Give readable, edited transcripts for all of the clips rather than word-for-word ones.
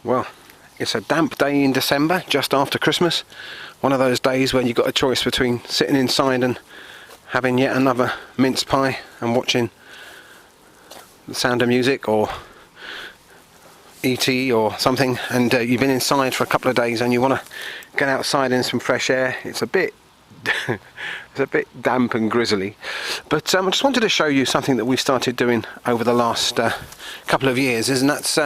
Well, it's a damp day in December, just after Christmas. One of those days when you've got a choice between sitting inside and having yet another mince pie and watching The Sound of Music or E.T. or something, and you've been inside for a couple of days and you want to get outside in some fresh air. It's a bit it's a bit damp and grizzly, but I just wanted to show you something that we've started doing over the last couple of years, and that's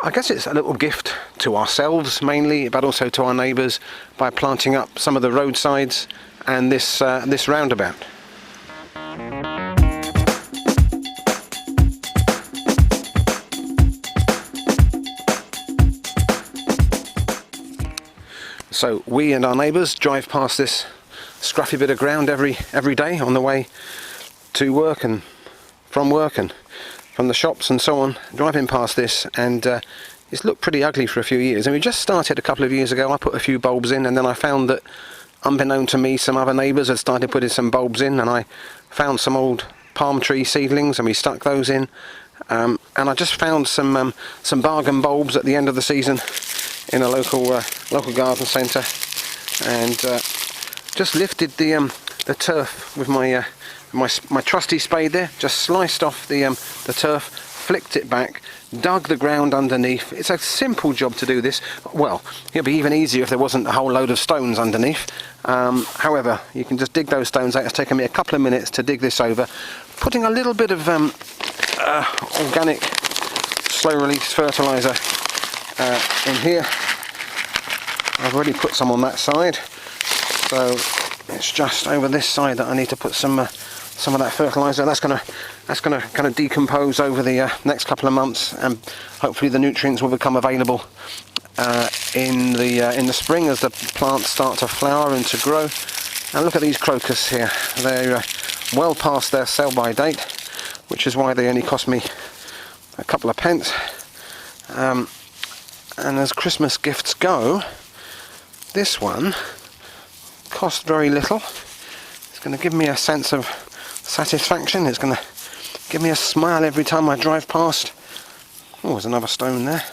I guess it's a little gift to ourselves mainly, but also to our neighbours, by planting up some of the roadsides and this roundabout. So we and our neighbours drive past this scruffy bit of ground every day on the way to work and from work and from the shops and so on, driving past this, and it's looked pretty ugly for a few years. And we just started a couple of years ago. I put a few bulbs in, and then I found that, unbeknown to me, some other neighbours had started putting some bulbs in, and I found some old palm tree seedlings and we stuck those in, and I just found some bargain bulbs at the end of the season in a local garden centre, and just lifted the turf with my my trusty spade there, just sliced off the turf, flicked it back, dug the ground underneath. It's a simple job to do this. Well, it'd be even easier if there wasn't a whole load of stones underneath. However, you can just dig those stones out. It's taken me a couple of minutes to dig this over, putting a little bit of organic slow release fertilizer in here. I've already put some on that side, so it's just over this side that I need to put some of that fertilizer. That's gonna kind of decompose over the next couple of months, and hopefully the nutrients will become available in the spring as the plants start to flower and to grow. And look at these crocus here. They're well past their sell-by date, which is why they only cost me a couple of pence. And as Christmas gifts go, this one cost very little. It's going to give me a sense of satisfaction. It's going to give me a smile every time I drive past. Oh, there's another stone there.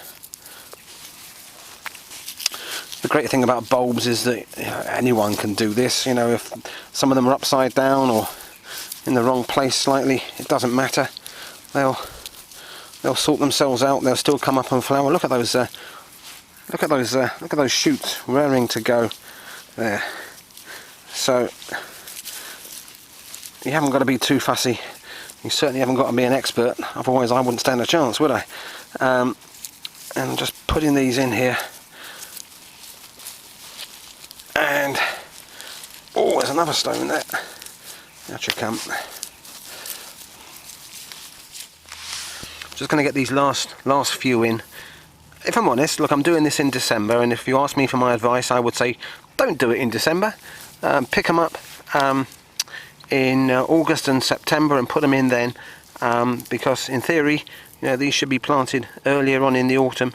The great thing about bulbs is that anyone can do this. You know, if some of them are upside down or in the wrong place slightly, it doesn't matter. They'll sort themselves out. They'll still come up and flower. Look at those. Look at those shoots raring to go there. So you haven't got to be too fussy. You certainly haven't got to be an expert, otherwise I wouldn't stand a chance, would I? And just putting these in here, and oh, there's another stone there. Out you come. Just going to get these last few in. If I'm honest, look, I'm doing this in December, and if you ask me for my advice, I would say don't do it in December. Pick them up in August and September and put them in then, because in theory, you know, these should be planted earlier on in the autumn.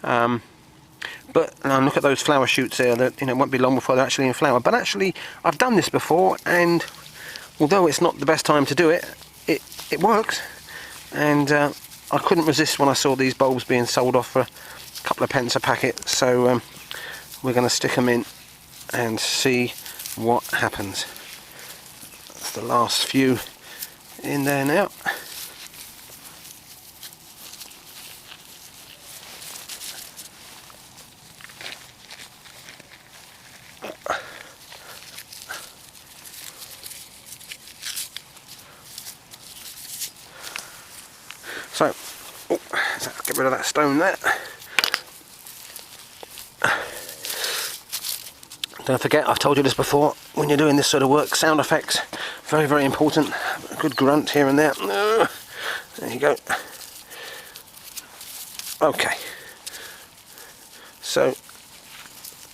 But look at those flower shoots there. That, you know, it won't be long before they're actually in flower. But actually, I've done this before, and although it's not the best time to do it, it works. And I couldn't resist when I saw these bulbs being sold off for a couple of pence a packet, so we're going to stick them in and see what happens. That's the last few in there now. So, let's get rid of that stone there. Don't forget, I've told you this before, when you're doing this sort of work, sound effects, very, very important. A good grunt here and there. There you go. Okay. So,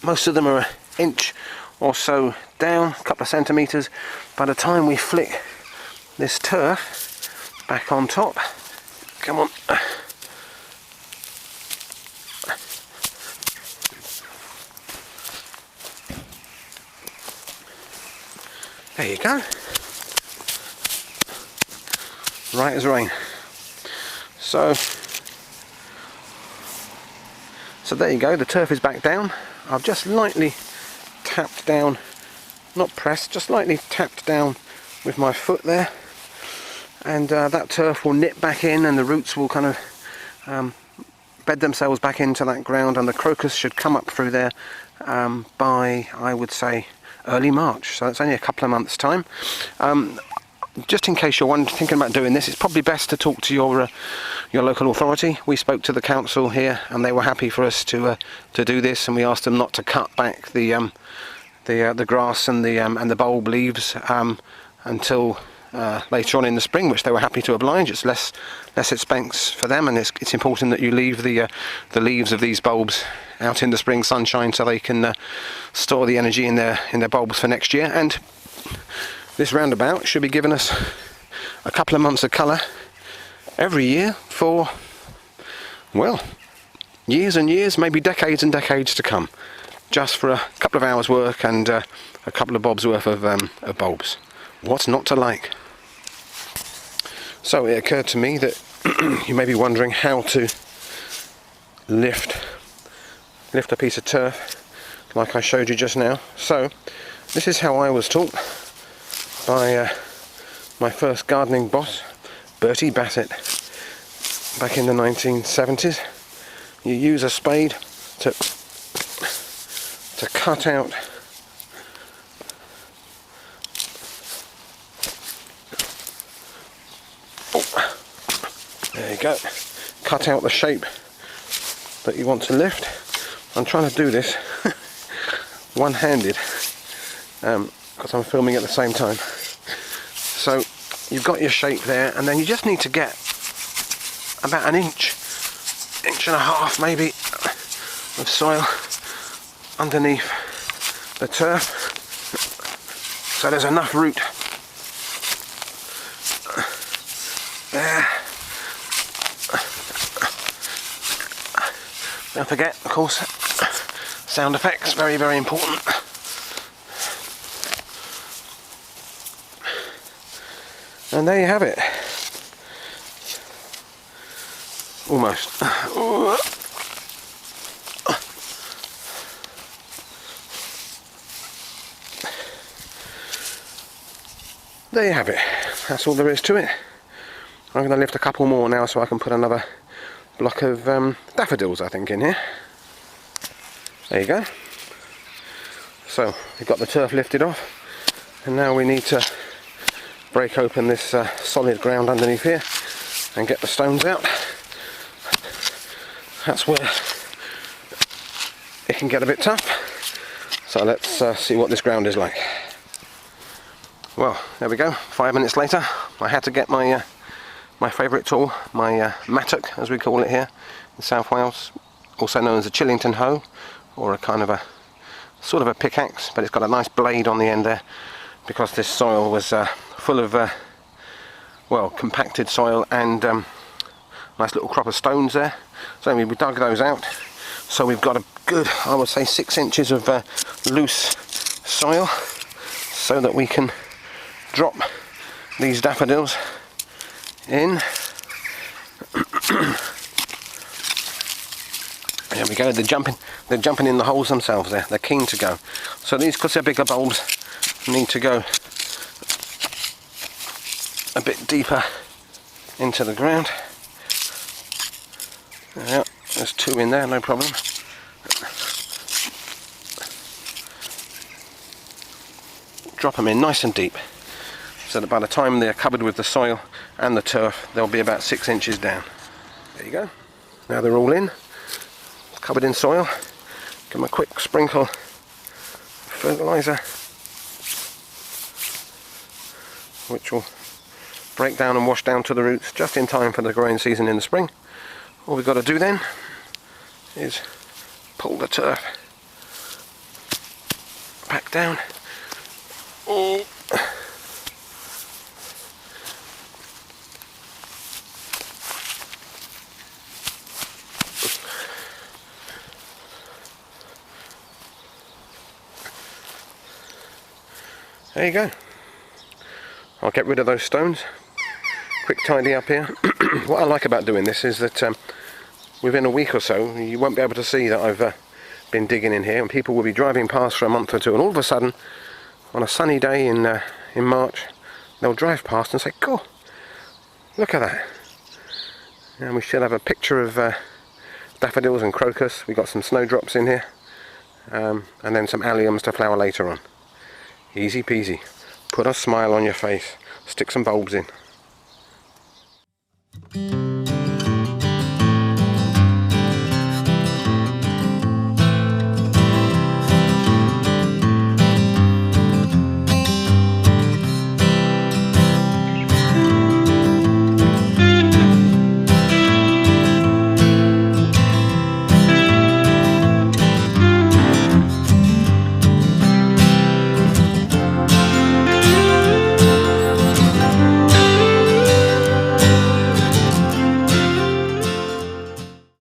most of them are an inch or so down, a couple of centimetres. By the time we flick this turf back on top, come on. There you go. Right as rain. So So there you go, the turf is back down. I've just lightly tapped down, not pressed, just lightly tapped down with my foot there, and that turf will nip back in and the roots will kind of bed themselves back into that ground, and the crocus should come up through there by, I would say, early March. So it's only a couple of months time. Just in case you're thinking about doing this, it's probably best to talk to your local authority. We spoke to the council here and they were happy for us to do this, and we asked them not to cut back the grass and the bulb leaves until later on in the spring, which they were happy to oblige. It's less expense for them, and it's important that you leave the leaves of these bulbs out in the spring sunshine so they can store the energy in their bulbs for next year. And this roundabout should be giving us a couple of months of colour every year for, well, years and years, maybe decades and decades to come, just for a couple of hours work and a couple of bobs worth of bulbs. What's not to like? So it occurred to me that you may be wondering how to lift a piece of turf like I showed you just now. So this is how I was taught by my first gardening boss, Bertie Bassett, back in the 1970s. You use a spade to cut out there you go, cut out the shape that you want to lift. I'm trying to do this one-handed because I'm filming at the same time. So you've got your shape there, and then you just need to get about an inch and a half maybe of soil underneath the turf, so there's enough root there. Don't forget, of course, sound effects, very, very important. And there you have it. Almost. There you have it. That's all there is to it. I'm going to lift a couple more now so I can put another block of daffodils, I think, in here. There you go. So we've got the turf lifted off, and now we need to break open this solid ground underneath here and get the stones out. That's where it can get a bit tough. So let's see what this ground is like. Well, there we go. 5 minutes later, I had to get my my favourite tool, my mattock, as we call it here in South Wales, also known as a Chillington hoe, or a kind of a sort of a pickaxe, but it's got a nice blade on the end there, because this soil was full of well, compacted soil and nice little crop of stones there. So we dug those out, so we've got a good, I would say, 6 inches of loose soil, so that we can drop these daffodils in. There we go. They're jumping in the holes themselves there. They're keen to go. So these, because they're bigger bulbs, need to go a bit deeper into the ground. Yeah, there's 2 in there, no problem. Drop them in nice and deep, so that by the time they're covered with the soil and the turf, they'll be about 6 inches down. There you go. Now they're all in, covered in soil. Give them a quick sprinkle of fertilizer, which will break down and wash down to the roots just in time for the growing season in the spring. All we've got to do then is pull the turf back down. Oh. There you go. I'll get rid of those stones. Quick tidy up here. What I like about doing this is that within a week or so, you won't be able to see that I've been digging in here, and people will be driving past for a month or two, and all of a sudden, on a sunny day in March, they'll drive past and say, "Cool, look at that." And we should have a picture of daffodils and crocus. We've got some snowdrops in here, and then some alliums to flower later on. Easy peasy. Put a smile on your face. Stick some bulbs in.